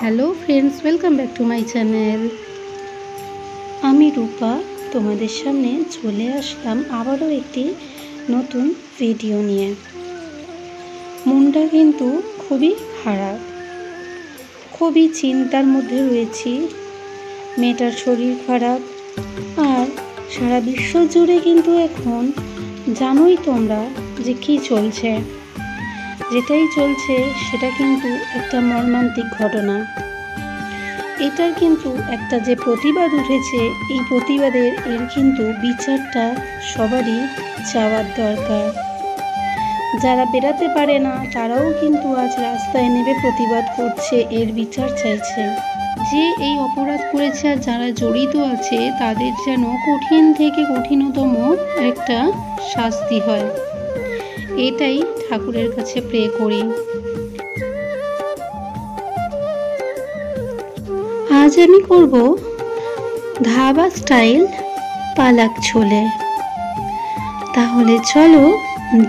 Hello friends, welcome back to my channel. আমি রূপা তোমাদের সামনে চলে আসলাম আবারও একটি নতুন ভিডিও নিয়ে। মনটা কিন্তু খুবই খারাপ, খুবই চিন্তার মধ্যে রয়েছি। মেয়েটার শরীর খারাপ, আর সারা বিশ্ব জুড়ে কিন্তু এখন জানোই তোমরা যে কী চলছে। যেটাই চলছে সেটা কিন্তু একটা মর্মান্তিক ঘটনা। এটার কিন্তু একটা যে প্রতিবাদ উঠেছে, এই প্রতিবাদের কিন্তু বিচারটা সবারই চাওয়ার দরকার। যারা বেরাতে পারে না তারাও কিন্তু আজ রাস্তায় নেমে প্রতিবাদ করছে, এর বিচার চাইছে। যে এই অপরাধ করেছে আর যারা জড়িত আছে তাদের যেন কঠিন থেকে কঠিনতম একটা শাস্তি হয়, এটাই ঠাকুরের কাছে প্রে করি। আজ আমি করব ধাবা স্টাইল পালাক ছোলে। তাহলে চলো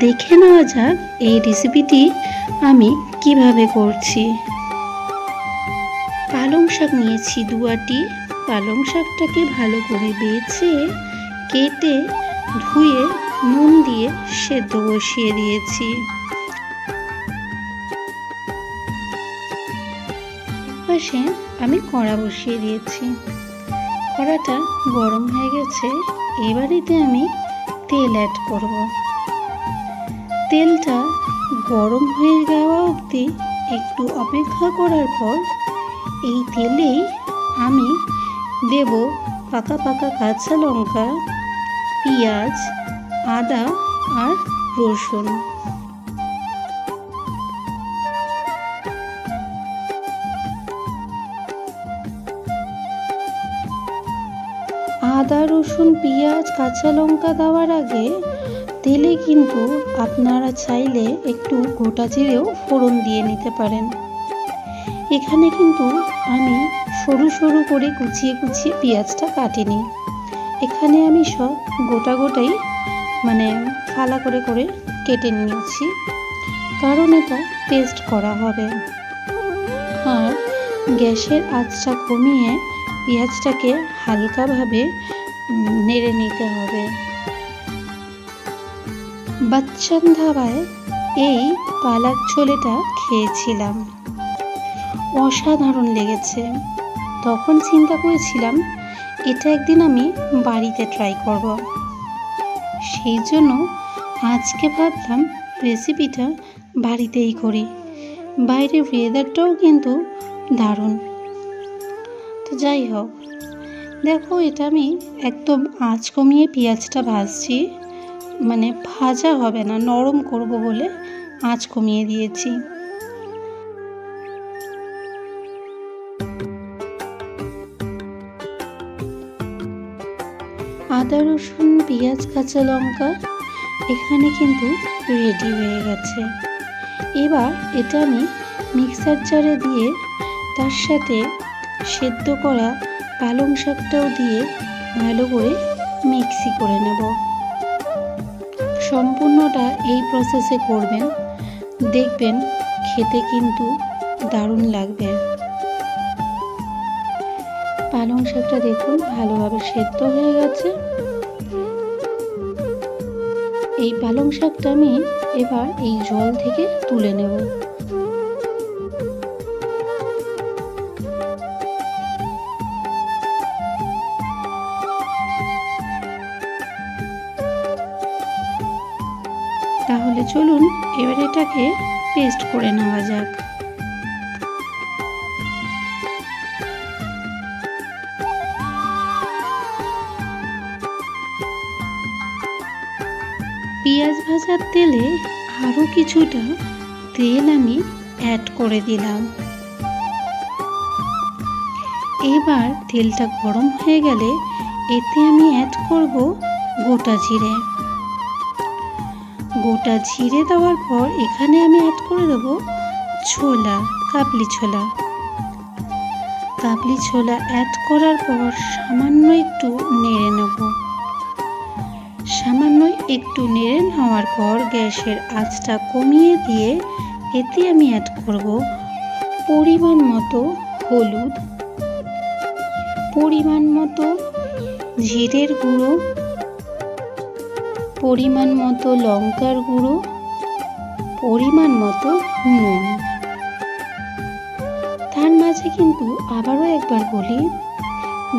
দেখে নেওয়া যাক এই রেসিপিটি আমি কিভাবে করছি। পালং শাক নিয়েছি 2 আটি। পালং শাকটাকে ভালো করে বেছে কেটে ধুয়ে নুন দিয়ে সেদ্ধ বসিয়ে দিয়েছি। পাশে আমি কড়া বসিয়ে দিয়েছি। কড়াটা গরম হয়ে গেছে, এবারেতে আমি তেল অ্যাড করব। তেলটা গরম হয়ে যাওয়া অবধি একটু অপেক্ষা করার পর এই তেলেই আমি দেব পাকা পাকা কাঁচা লঙ্কা, পেঁয়াজ, আদা আর রসুন। আদা, রসুন, পেঁয়াজ, কাঁচা লঙ্কা দেওয়ার আগে তেলে কিন্তু আপনারা চাইলে একটু গোটা জিরেও ফোড়ন দিয়ে নিতে পারেন। এখানে কিন্তু আমি সরু সরু করে কুচিয়ে কুচিয়ে পেঁয়াজটা কাটিনি। এখানে আমি সব গোটাই ফালা করে করে কেটে নিয়েছি, কারণ এটা পেস্ট করা হবে। আর গ্যাসের আঁচটা কমিয়ে পেঁয়াজটাকে হালকাভাবে নেড়ে নিতে হবে। বাচ্চান ধাবায় এই পালাক ছোলেটা খেয়েছিলাম, অসাধারণ লেগেছে। তখন চিন্তা করেছিলাম এটা একদিন আমি বাড়িতে ট্রাই করব। সেই জন্য আজকে ভাবলাম রেসিপিটা বাড়িতেই করি। বাইরের ওয়েদারটাও কিন্তু দারুণ। তো যাই হোক, দেখো এটা আমি একদম আঁচ কমিয়ে পেঁয়াজটা ভাজছি, ভাজা হবে না, নরম করব বলে আঁচ কমিয়ে দিয়েছি। আদা, রসুন, পেঁয়াজ, কাঁচা লঙ্কা এখানে কিন্তু রেডি হয়ে গেছে। এবার এটা আমি মিক্সার জারে দিয়ে তার সাথে সেদ্ধ করা পালং শাকটাও দিয়ে ভালো করে মিক্সি করে নেব। সম্পূর্ণটা এই প্রসেসে করবেন, দেখবেন খেতে কিন্তু দারুণ লাগবে। পালং শাকটা দেখুন ভালোভাবে সেদ্ধ হয়ে গেছে। এই পালং শাকটা আমি এবার এই জল থেকে তুলে নেব। তাহলে চলুন এবার এটাকে পেস্ট করে নেওয়া যাক। পেঁয়াজ ভাজার তেলে আরও কিছুটা তেল আমি অ্যাড করে দিলাম। এবার তেলটা গরম হয়ে গেলে এতে আমি অ্যাড করব গোটা জিরে। গোটা জিরে দেওয়ার পর এখানে আমি অ্যাড করে দেব ছোলা, কাবলি ছোলা। কাবলি ছোলা অ্যাড করার পর সামান্য একটু নেড়ে নেব। সামান্য একটু নেড়ে নেওয়ার পর গ্যাসের আঁচটা কমিয়ে দিয়ে এতে আমি অ্যাড করব পরিমাণ মতো হলুদ, পরিমাণ মতো জিরের গুঁড়ো, পরিমাণ মতো লঙ্কার গুঁড়ো, পরিমাণ মতো নুন। তার মাঝে কিন্তু আবারও একবার বলি,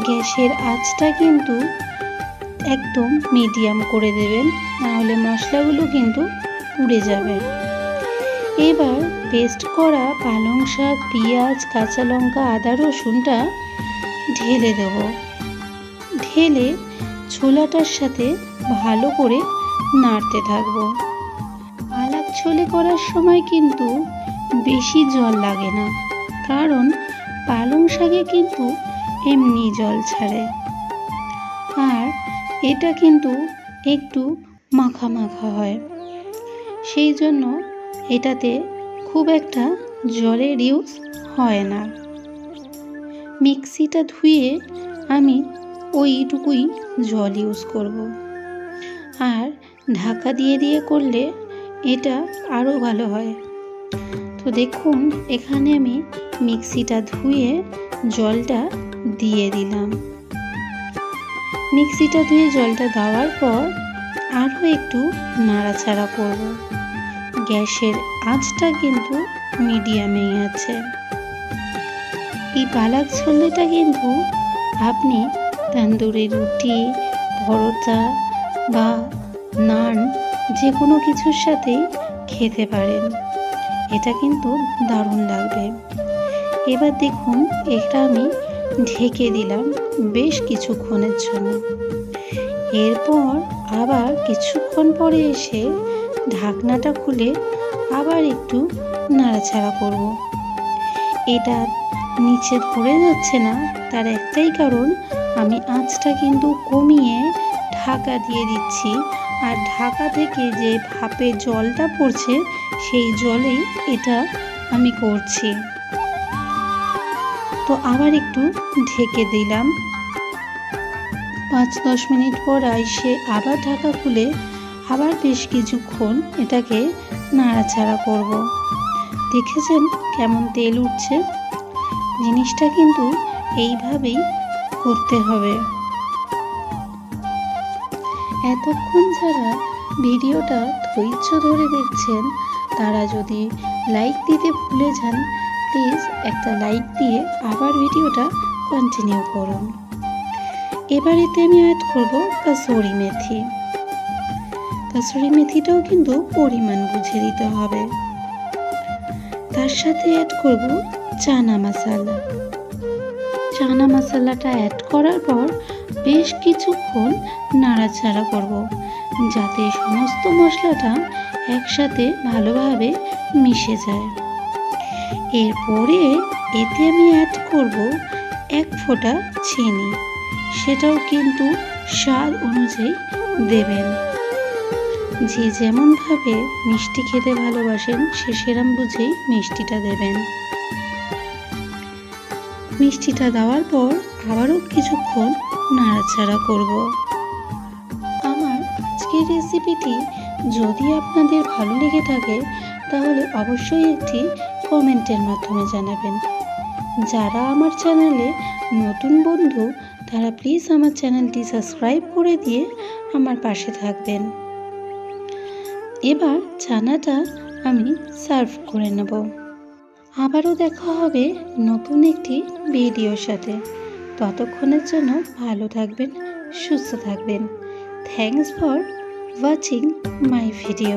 গ্যাসের আঁচটা কিন্তু একদম মিডিয়াম করে দেবেন, নাহলে মশলাগুলো কিন্তু পুড়ে যাবে। এবার পেস্ট করা পালং শাক, পেঁয়াজ, কাঁচা লঙ্কা, আদা, রসুনটা ঢেলে দেব। ঢেলে ছোলাটার সাথে ভালো করে নাড়তে থাকবো। পালাক ছোলে করার সময় কিন্তু বেশি জল লাগে না, কারণ পালং শাকে কিন্তু এমনি জল ছাড়ে, আর এটা কিন্তু একটু মাখা মাখা হয়, সেই জন্য এটাতে খুব একটা জলের ইউজ হয় না। মিক্সিটা ধুয়ে আমি ওইটুকুই জল ইউজ করব, আর ঢাকা দিয়ে দিয়ে করলে এটা আরও ভালো হয়। তো দেখুন, এখানে আমি মিক্সিটা ধুয়ে জলটা দিয়ে দিলাম। মিক্সিটা ধুয়ে জলটা দেওয়ার পর আরও একটু নাড়াচাড়া করব। গ্যাসের আঁচটা কিন্তু মিডিয়ামেই আছে। এই পালাক ছোলেটা কিন্তু আপনি তন্দুরি রুটি, পরোটা বা নান যে কোনো কিছুর সাথেই খেতে পারেন। এটা কিন্তু দারুণ লাগবে। এবার দেখুন, এটা আমি ঢেকে দিলাম বেশ কিছুক্ষণের জন্য। এরপর আবার কিছুক্ষণ পরে এসে ঢাকনাটা খুলে আবার একটু নাড়াচাড়া করব। এটা নিচে ধরে যাচ্ছে না, তার একটাই কারণ, আমি আঁচটা কিন্তু কমিয়ে ঢাকা দিয়ে দিচ্ছি, আর ঢাকা থেকে যে ভাপে জলটা পড়ছে সেই জলেই এটা আমি করছি। তো আবার একটু ঢেকে দিলাম। 5-10 মিনিট পর এসে আবার ঢাকা খুলে আবার বেশ কিছুক্ষণ এটাকে নাড়াচাড়া করব। দেখেছেন কেমন তেল উঠছে? জিনিসটা কিন্তু এইভাবেই করতে হবে। এতক্ষণ যারা ভিডিওটা ধৈর্য ধরে দেখছেন, তারা যদি লাইক দিতে ভুলে যান, প্লিজ একটা লাইক দিয়ে আবার ভিডিওটা কন্টিনিউ করুন। এবার এতে আমি অ্যাড করব কাসুরি মেথি। কাসুরি মেথিটাও কিন্তু পরিমাণ বুঝে দিতে হবে। তার সাথে অ্যাড করব চানা মশলা। চানা মশলাটা অ্যাড করার পর বেশ কিছুক্ষণ নাড়াচাড়া করব, যাতে সমস্ত মশলাটা একসাথে ভালোভাবে মিশে যায়। এরপরে এতে আমি অ্যাড করব 1 ফোঁটা চিনি। সেটাও কিন্তু স্বাদ অনুযায়ী দেবেন। যে যেমনভাবে মিষ্টি খেতে ভালোবাসেন সে সেরকম বুঝেই মিষ্টিটা দেবেন। মিষ্টিটা দেওয়ার পর আবারও কিছুক্ষণ নাড়াচাড়া করব। আমার আজকের রেসিপিটি যদি আপনাদের ভালো লেগে থাকে, তাহলে অবশ্যই একটি কমেন্টের মাধ্যমে জানাবেন। যারা আমার চ্যানেলে নতুন বন্ধু, তারা প্লিজ আমার চ্যানেলটি সাবস্ক্রাইব করে দিয়ে আমার পাশে থাকবেন। এবার চানাটা আমি সার্ভ করে নেব। আবারও দেখা হবে নতুন একটি ভিডিওর সাথে। ততক্ষণের জন্য ভালো থাকবেন, সুস্থ থাকবেন। Thanks for watching my video.